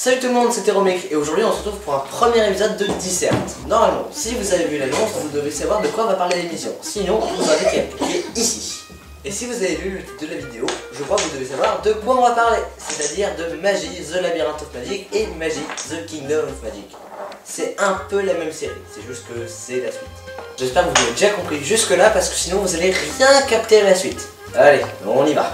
Salut tout le monde, c'était Romek et aujourd'hui on se retrouve pour un premier épisode de Dissert. Normalement, si vous avez vu l'annonce, vous devez savoir de quoi va parler l'émission. Sinon, vous avez qu'à cliquer ici. Et si vous avez vu le titre de la vidéo, je crois que vous devez savoir de quoi on va parler. C'est-à-dire de Magie, The Labyrinth of Magic et Magie, The Kingdom of Magic. C'est un peu la même série, c'est juste que c'est la suite. J'espère que vous avez déjà compris jusque là parce que sinon vous allez rien capter à la suite. Allez, on y va.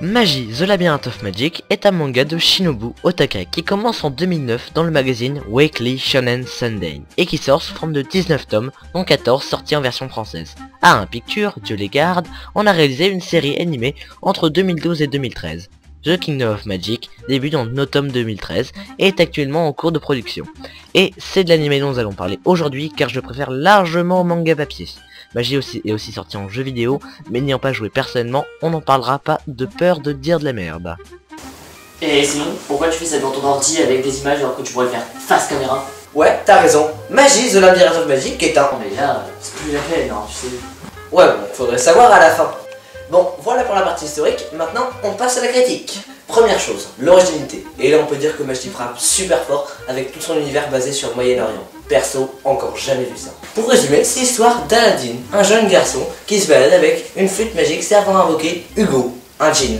Magie, The Labyrinth of Magic est un manga de Shinobu Otaka qui commence en 2009 dans le magazine Weekly Shonen Sunday et qui sort sous forme de 19 tomes, dont 14 sortis en version française. A1 Pictures, Dieu les garde, en a réalisé une série animée entre 2012 et 2013. The Kingdom of Magic débute en automne 2013 et est actuellement en cours de production. Et c'est de l'anime dont nous allons parler aujourd'hui car je préfère largement au manga papier. Magie est aussi sorti en jeu vidéo, mais n'ayant pas joué personnellement, on n'en parlera pas de peur de dire de la merde. Et sinon, pourquoi tu fais ça devant ton ordi avec des images alors que tu pourrais le faire face caméra? Ouais, t'as raison. Magie, The Labyrinth of Magic est un... Non mais là, c'est plus la peine, hein, tu sais. Ouais, bon, faudrait savoir à la fin. Bon, voilà pour la partie historique, maintenant on passe à la critique. Première chose, l'originalité. Et là on peut dire que Magie frappe super fort avec tout son univers basé sur le Moyen-Orient. Perso, encore jamais vu ça. Pour résumer, c'est l'histoire d'Aladdin, un jeune garçon qui se balade avec une flûte magique servant à invoquer Hugo, un djinn.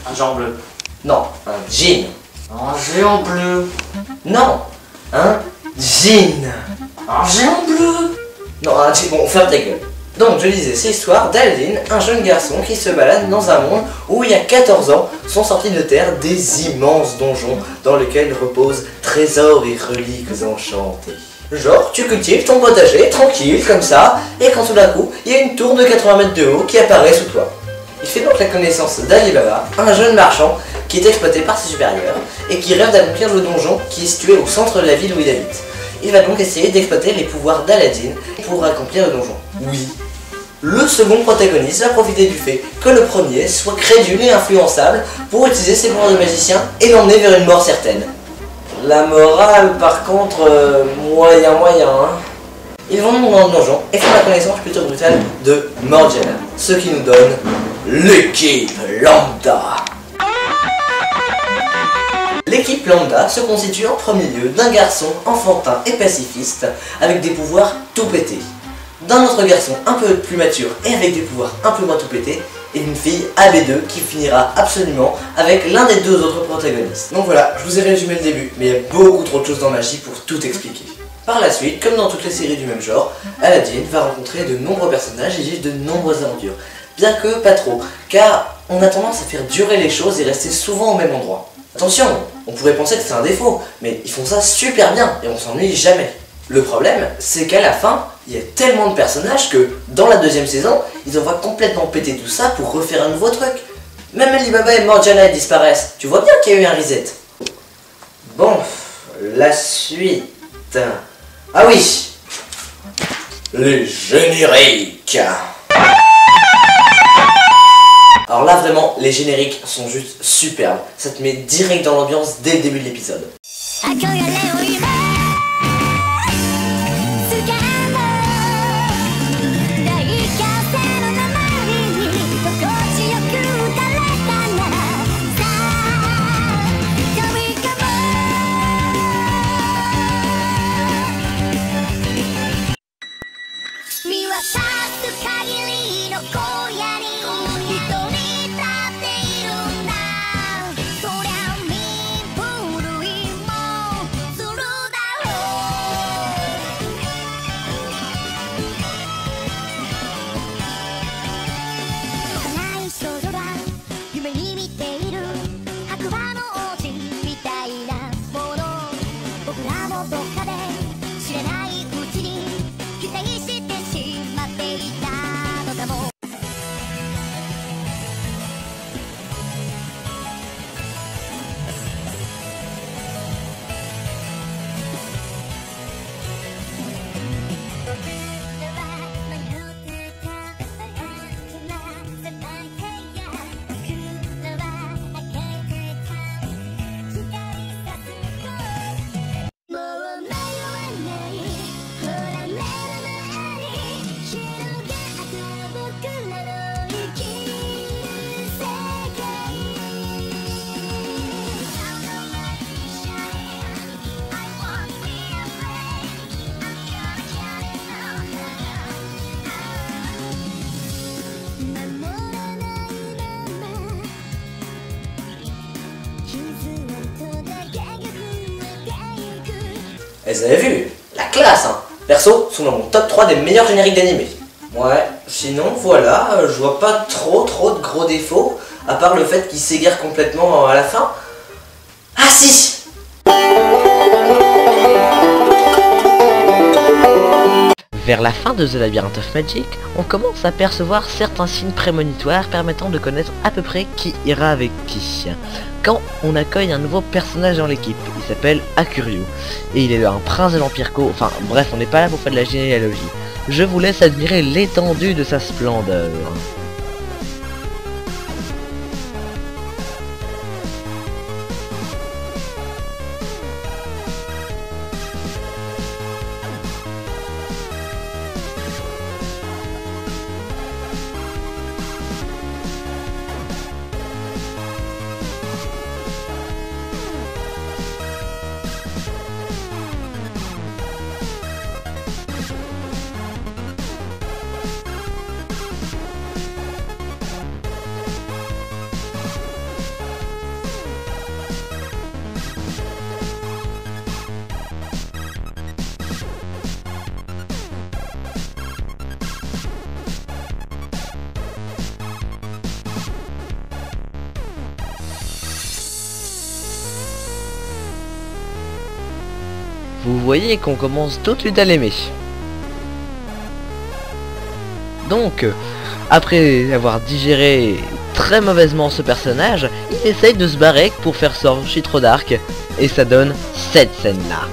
Un géant bleu. Non, un djinn. Un géant bleu. Non, un djinn. Un géant bleu. Non, un djinn, bon, ferme ta gueule. Donc je disais, c'est l'histoire d'Aladdin, un jeune garçon qui se balade dans un monde où il y a 14 ans sont sortis de terre des immenses donjons dans lesquels reposent trésors et reliques enchantés. Genre, tu cultives ton potager tranquille comme ça, et quand tout d'un coup, il y a une tour de 80 mètres de haut qui apparaît sous toi. Il fait donc la connaissance d'Ali Baba, un jeune marchand qui est exploité par ses supérieurs et qui rêve d'accomplir le donjon qui est situé au centre de la ville où il habite. Il va donc essayer d'exploiter les pouvoirs d'Aladdin pour accomplir le donjon. Oui. Le second protagoniste va profiter du fait que le premier soit crédule et influençable pour utiliser ses pouvoirs de magicien et l'emmener vers une mort certaine. La morale par contre, moyen hein. Ils vont donc dans le donjon et font la connaissance plutôt brutale de Morgiana, ce qui nous donne l'équipe lambda. L'équipe lambda se constitue en premier lieu d'un garçon enfantin et pacifiste avec des pouvoirs tout pétés, d'un autre garçon un peu plus mature et avec des pouvoirs un peu moins tout pétés, et d'une fille AB2 qui finira absolument avec l'un des deux autres protagonistes. Donc voilà, je vous ai résumé le début, mais il y a beaucoup trop de choses dans Magie pour tout expliquer. Par la suite, comme dans toutes les séries du même genre, Aladdin va rencontrer de nombreux personnages et vivre de nombreuses aventures. Bien que pas trop, car on a tendance à faire durer les choses et rester souvent au même endroit. Attention, on pourrait penser que c'est un défaut, mais ils font ça super bien et on s'ennuie jamais. Le problème, c'est qu'à la fin, il y a tellement de personnages que, dans la deuxième saison, ils envoient complètement péter tout ça pour refaire un nouveau truc. Même Alibaba et Morgiana disparaissent, tu vois bien qu'il y a eu un reset. Bon, la suite... Ah oui, les génériques. Alors là vraiment, les génériques sont juste superbes. Ça te met direct dans l'ambiance dès le début de l'épisode. vous avez vu, la classe hein. Perso, sont dans mon top 3 des meilleurs génériques d'animé. Ouais, sinon voilà, je vois pas trop de gros défauts, à part le fait qu'il s'égare complètement à la fin. Ah si! Vers la fin de The Labyrinth of Magic, on commence à percevoir certains signes prémonitoires permettant de connaître à peu près qui ira avec qui. Quand on accueille un nouveau personnage dans l'équipe, il s'appelle Hakuryu, et il est un prince de l'Empire Ko, enfin bref, on n'est pas là pour faire de la généalogie. Je vous laisse admirer l'étendue de sa splendeur. Vous voyez qu'on commence tout de suite à l'aimer. Donc, après avoir digéré très mauvaisement ce personnage, il essaye de se barrer pour faire sortir trop Dark, et ça donne cette scène-là.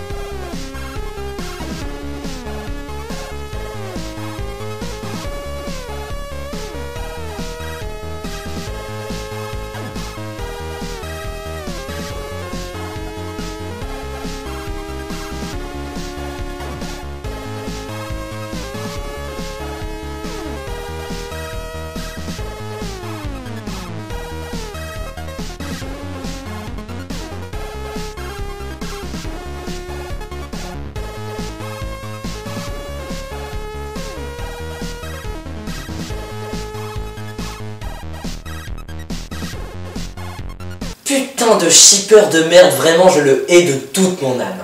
Putain de shipper de merde, vraiment je le hais de toute mon âme.